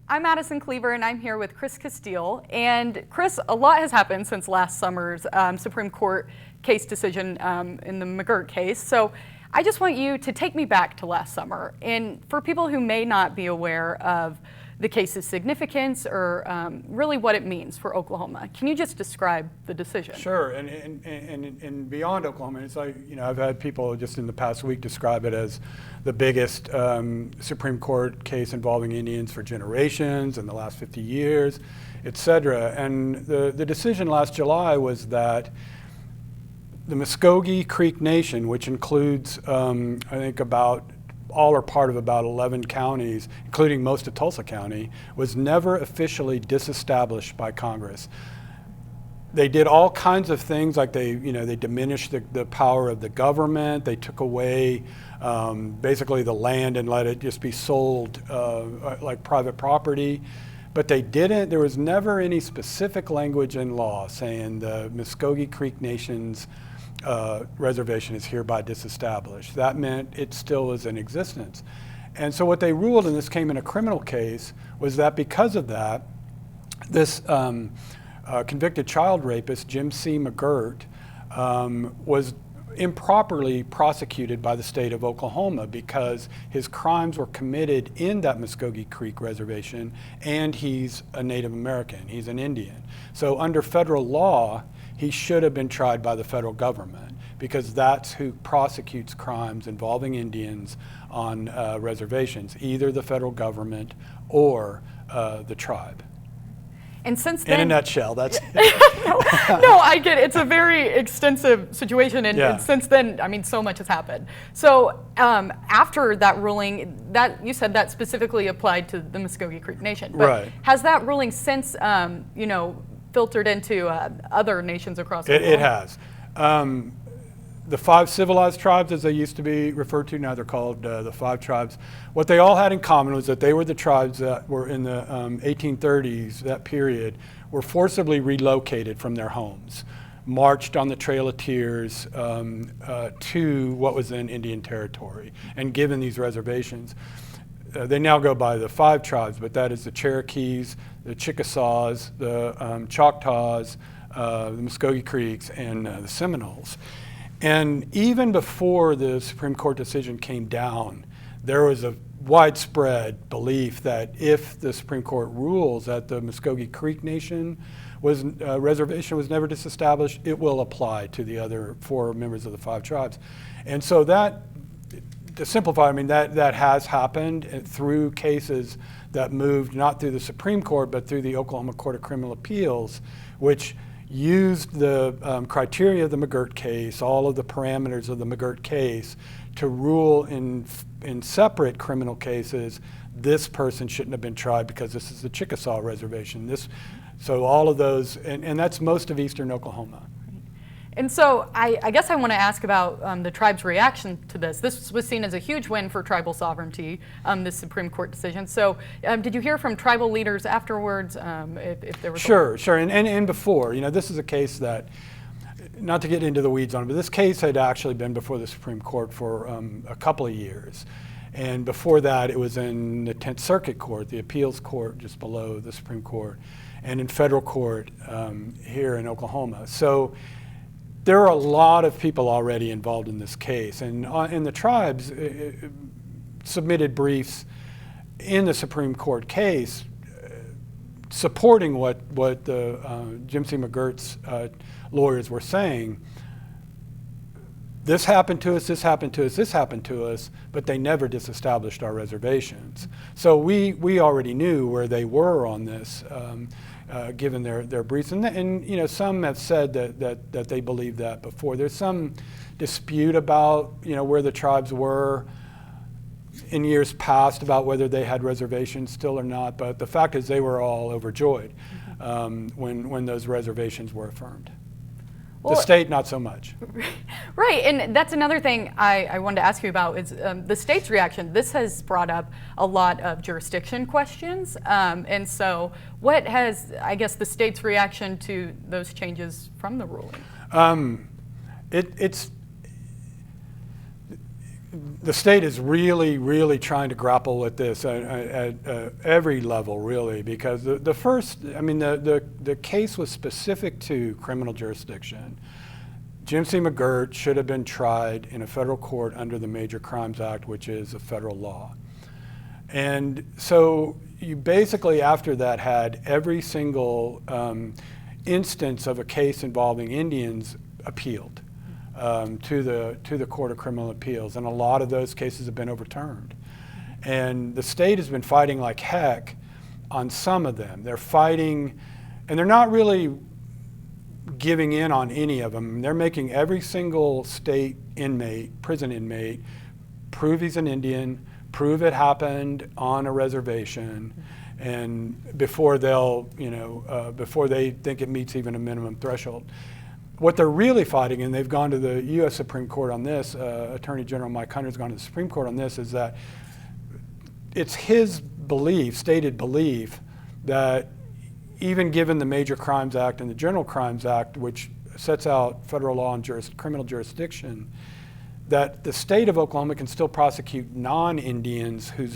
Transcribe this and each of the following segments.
I'm Madison Cleaver, and I'm here with Chris Castile. And Chris, a lot has happened since last summer's Supreme Court case decision in the McGirt case. So I just want you to take me back to last summer. And for people who may not be aware of the case's significance or really what it means for Oklahoma, can you just describe the decision? Sure, and beyond Oklahoma, it's like, I've had people just in the past week describe it as the biggest Supreme Court case involving Indians for generations in the last 50 years, et cetera. And the decision last July was that the Muskogee Creek Nation, which includes, I think, about all or part of about 11 counties, including most of Tulsa County, was never officially disestablished by Congress. They did all kinds of things, like they diminished the power of the government. They took away basically the land and let it just be sold like private property. But they didn't, there was never any specific language in law saying the Muskogee Creek Nation's reservation is hereby disestablished. That meant it still is in existence. And so what they ruled, and this came in a criminal case, was that because of that, this convicted child rapist, Jim C. McGirt, was improperly prosecuted by the state of Oklahoma because his crimes were committed in that Muskogee Creek reservation, and he's a Native American, he's an Indian. So under federal law, he should have been tried by the federal government because that's who prosecutes crimes involving Indians on reservations, either the federal government or the tribe. And since then, in a nutshell, that's no, I get it. It's a very extensive situation, and since then, I mean, so much has happened. So after that ruling, that you said that specifically applied to the Muskogee Creek Nation, but right. Has that ruling since filtered into other nations across the world? It has. The 5 civilized tribes, as they used to be referred to, now they're called the 5 tribes. What they all had in common was that they were the tribes that were in the 1830s, that period, were forcibly relocated from their homes, marched on the Trail of Tears to what was then Indian Territory, and given these reservations. They now go by the 5 tribes, but that is the Cherokees, the Chickasaws, the Choctaws, the Muskogee Creeks, and the Seminoles. And even before the Supreme Court decision came down, there was a widespread belief that if the Supreme Court rules that the Muskogee Creek Nation reservation was never disestablished, it will apply to the other 4 members of the 5 tribes. And so that, to simplify, I mean, that has happened through cases that moved not through the Supreme Court, but through the Oklahoma Court of Criminal Appeals, which used the criteria of the McGirt case, all of the parameters of the McGirt case, to rule in separate criminal cases, this person shouldn't have been tried because this is the Chickasaw reservation. So all of those, and that's most of eastern Oklahoma. And so I guess I want to ask about the tribe's reaction to this. This was seen as a huge win for tribal sovereignty, this Supreme Court decision. So did you hear from tribal leaders afterwards if there was? Sure. And before, this is a case that, not to get into the weeds on it, but this case had actually been before the Supreme Court for a couple of years. And before that, it was in the 10th Circuit Court, the appeals court just below the Supreme Court, and in federal court here in Oklahoma. So there are a lot of people already involved in this case, and the tribes submitted briefs in the Supreme Court case supporting what the Jim C. McGirt's lawyers were saying. This happened to us, this happened to us, this happened to us, but they never disestablished our reservations. So we already knew where they were on this, given their briefs. And some have said that they believed that before. There's some dispute about where the tribes were in years past about whether they had reservations still or not, but the fact is they were all overjoyed when those reservations were affirmed. Well, the state, not so much. Right, and that's another thing I wanted to ask you about is the state's reaction. This has brought up a lot of jurisdiction questions, and so what has, I guess, the state's reaction to those changes from the ruling? the state is really trying to grapple with this at every level, really, because the case was specific to criminal jurisdiction. Jim C. McGirt should have been tried in a federal court under the Major Crimes Act, which is a federal law. And so you basically, after that, had every single instance of a case involving Indians appealed to the Court of Criminal Appeals, and a lot of those cases have been overturned. And the state has been fighting like heck on some of them. They're fighting, and they're not really giving in on any of them. They're making every single state inmate, prison inmate, prove he's an Indian, prove it happened on a reservation, and before before they think it meets even a minimum threshold. What they're really fighting, and they've gone to the U.S. Supreme Court on this, Attorney General Mike Hunter's gone to the Supreme Court on this, is that it's his belief, stated belief, that even given the Major Crimes Act and the General Crimes Act, which sets out federal law and criminal jurisdiction, that the state of Oklahoma can still prosecute non-Indians who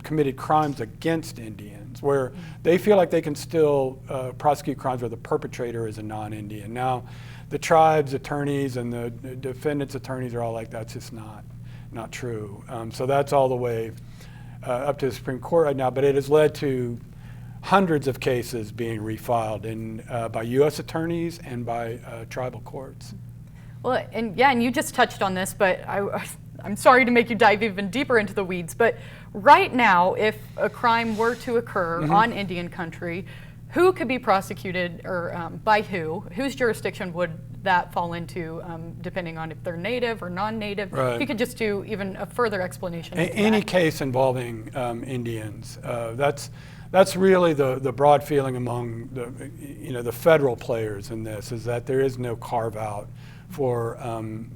committed crimes against Indians, where they feel like they can still prosecute crimes where the perpetrator is a non-Indian. Now, the tribe's attorneys and the defendant's attorneys are all like, that's just not true. So that's all the way up to the Supreme Court right now, but it has led to hundreds of cases being refiled by U.S. attorneys and by tribal courts. Well, and you just touched on this, but I'm sorry to make you dive even deeper into the weeds, but right now, if a crime were to occur on Indian country, who could be prosecuted, or by who? Whose jurisdiction would that fall into, depending on if they're native or non-native? Right. If you could just do even a further explanation. Any case involving Indians, that's really the broad feeling among the federal players in this, is that there is no carve out for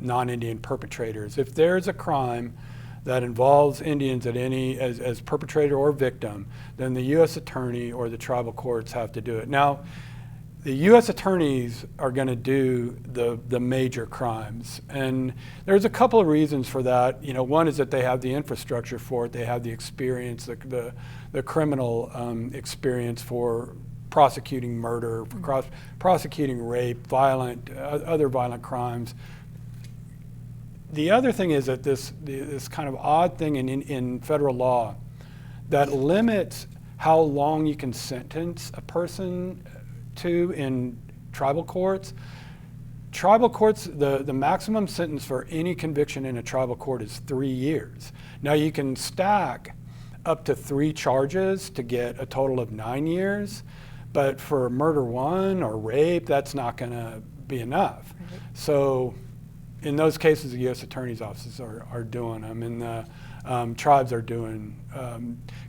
non-Indian perpetrators. If there's a crime that involves Indians as perpetrator or victim, then the U.S. attorney or the tribal courts have to do it. Now, the U.S. attorneys are going to do the major crimes, and there's a couple of reasons for that. One is that they have the infrastructure for it. They have the experience, the criminal experience for prosecuting murder, for prosecuting rape, other violent crimes. The other thing is that this kind of odd thing in federal law that limits how long you can sentence a person to in tribal courts. Tribal courts, the maximum sentence for any conviction in a tribal court is 3 years. Now you can stack up to 3 charges to get a total of 9 years, but for murder 1 or rape, that's not going to be enough. Right. So in those cases, the U.S. Attorney's offices are doing them, and the tribes are doing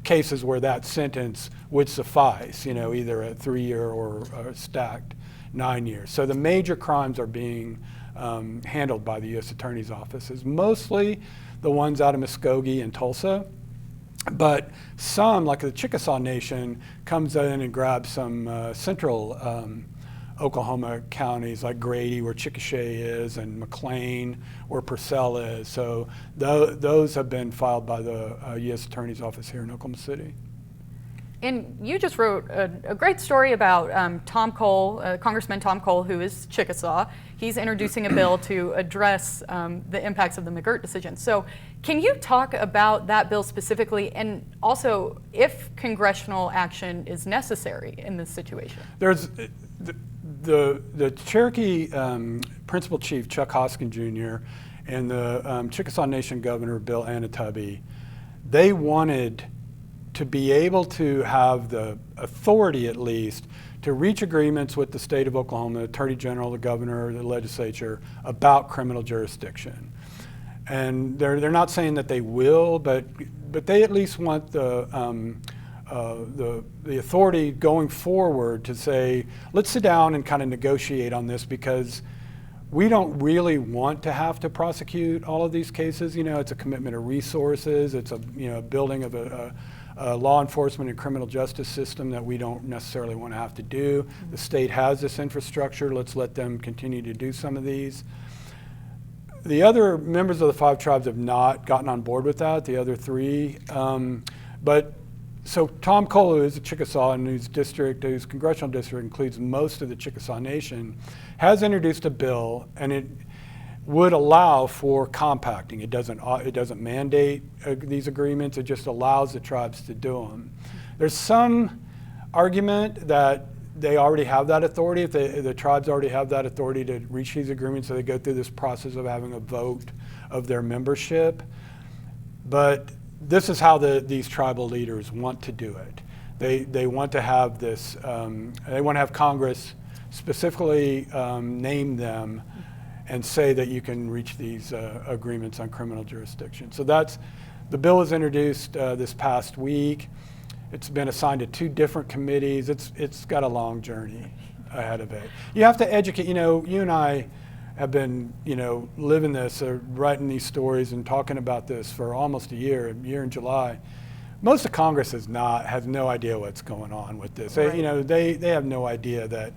cases where that sentence would suffice, either a 3-year or stacked 9 years. So the major crimes are being handled by the U.S. Attorney's offices, mostly the ones out of Muskogee and Tulsa. But some, like the Chickasaw Nation, comes in and grabs some central Oklahoma counties like Grady, where Chickasha is, and McLean, where Purcell is. So those have been filed by the U.S. Attorney's Office here in Oklahoma City. And you just wrote a great story about Tom Cole, Congressman Tom Cole, who is Chickasaw. He's introducing a bill to address the impacts of the McGirt decision. So can you talk about that bill specifically, and also if congressional action is necessary in this situation? There's the Cherokee Principal Chief Chuck Hoskin Jr. and the Chickasaw Nation Governor Bill Anatubby, they wanted to be able to have the authority, at least, to reach agreements with the state of Oklahoma, the Attorney General, the Governor, the legislature, about criminal jurisdiction. And they're not saying that they will, but they at least want the authority going forward to say, let's sit down and kind of negotiate on this, because we don't really want to have to prosecute all of these cases. It's a commitment of resources. It's a building of a law enforcement and criminal justice system that we don't necessarily want to have to do. The state has this infrastructure. Let's let them continue to do some of these. the other members of the 5 tribes have not gotten on board with that, the other 3. But so Tom Cole, who is a Chickasaw and whose congressional district includes most of the Chickasaw Nation, has introduced a bill, and it would allow for compacting. It doesn't mandate these agreements. It just allows the tribes to do them. There's some argument that they already have that authority. If the tribes already have that authority to reach these agreements, so they go through this process of having a vote of their membership. But this is how these tribal leaders want to do it. They want to have this. They want to have Congress specifically name them and say that you can reach these agreements on criminal jurisdiction. So the bill was introduced this past week. It's been assigned to 2 different committees. It's got a long journey ahead of it. You have to educate. You and I have been, living this, or writing these stories and talking about this for almost a year in July. Most of Congress has no idea what's going on with this. Right. They have no idea that,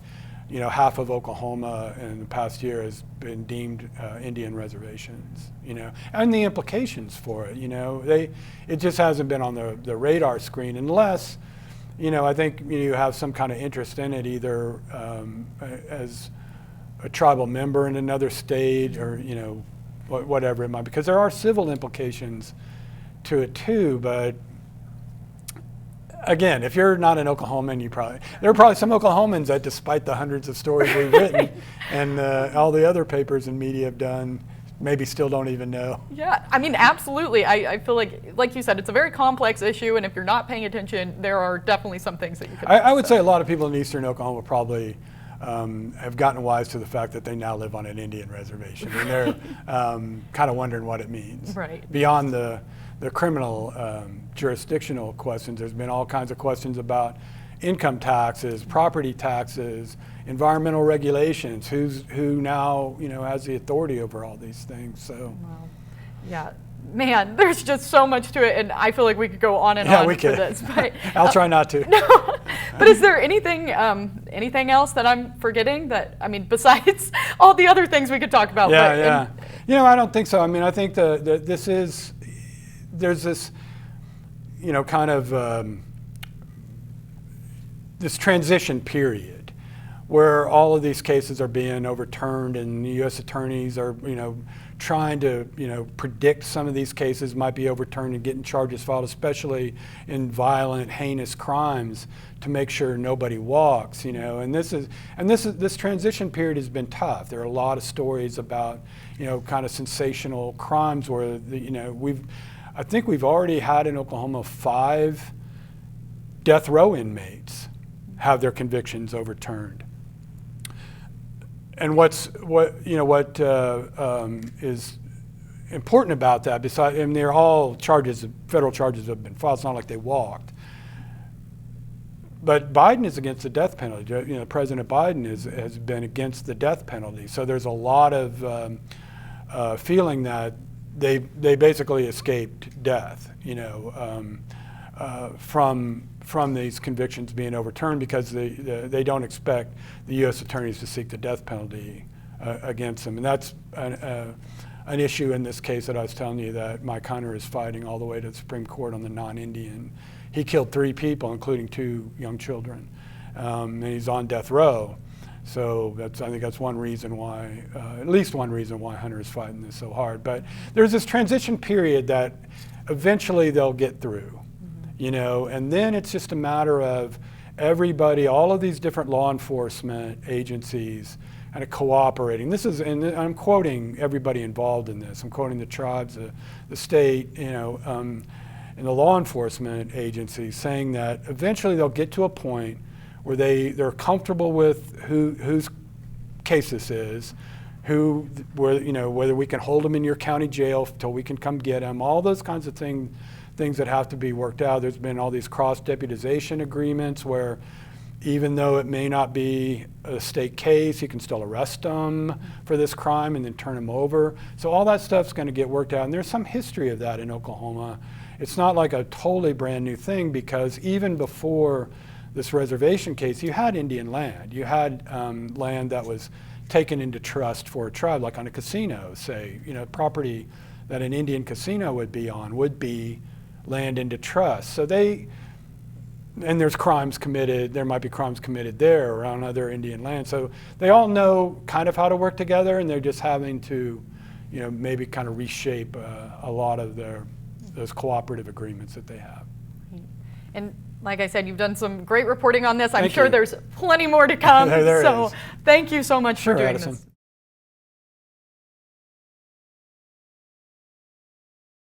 half of Oklahoma in the past year has been deemed Indian reservations, and the implications for it, it just hasn't been on the radar screen unless, I think you have some kind of interest in it, either as a tribal member in another state or, whatever it might be, because there are civil implications to it too, but again, if you're not an Oklahoman, there are probably some Oklahomans that, despite the hundreds of stories we've written and all the other papers and media have done, maybe still don't even know. Yeah, I mean, absolutely. I feel like you said, it's a very complex issue, and if you're not paying attention, there are definitely some things that you could. I would say a lot of people in eastern Oklahoma probably have gotten wise to the fact that they now live on an Indian reservation, and they're kind of wondering what it means. Right. Beyond the criminal jurisdictional questions, there's been all kinds of questions about income taxes, property taxes, environmental regulations, who now has the authority over all these things. So, wow. Yeah, man, there's just so much to it, and I feel like we could go on and on we for could. this. But, I'll try not to. No, but is there anything else that I'm forgetting? Besides all the other things we could talk about. Yeah, yeah. I don't think so. I think there's this, kind of this transition period where all of these cases are being overturned, and the U.S. attorneys are, trying to, predict some of these cases might be overturned and getting charges filed, especially in violent, heinous crimes, to make sure nobody walks, And this transition period has been tough. There are a lot of stories about, kind of sensational crimes where I think we've already had in Oklahoma 5 death row inmates have their convictions overturned. And what is important about that, besides, they're all federal charges have been filed. It's not like they walked. But Biden is against the death penalty. President Biden has been against the death penalty. So there's a lot of feeling that they basically escaped death, from these convictions being overturned, because they don't expect the U.S. attorneys to seek the death penalty against them. And that's an issue in this case that I was telling you that Mike Hunter is fighting all the way to the Supreme Court on the non-Indian. He killed 3 people, including 2 young children, and he's on death row. So I think that's one reason why, at least one reason why Hunter is fighting this so hard. But there's this transition period that eventually they'll get through, and then it's just a matter of everybody, all of these different law enforcement agencies kind of cooperating. And I'm quoting everybody involved in this. I'm quoting the tribes, the state, and the law enforcement agencies, saying that eventually they'll get to a point where they're comfortable with whose case this is, whether we can hold them in your county jail till we can come get them, all those kinds of things that have to be worked out. There's been all these cross-deputization agreements where even though it may not be a state case, you can still arrest them for this crime and then turn them over. So all that stuff's going to get worked out, and there's some history of that in Oklahoma. It's not like a totally brand new thing, because even before this reservation case, you had Indian land. You had land that was taken into trust for a tribe, like on a casino, say, property that an Indian casino would be on would be land into trust. So and there's crimes committed, there might be crimes committed there or on other Indian land. So they all know kind of how to work together, and they're just having to, maybe kind of reshape a lot of those cooperative agreements that they have. And like I said, you've done some great reporting on this. I'm Thank sure you. there's plenty more to come. There so is. thank you so much Sure, for doing Addison. this.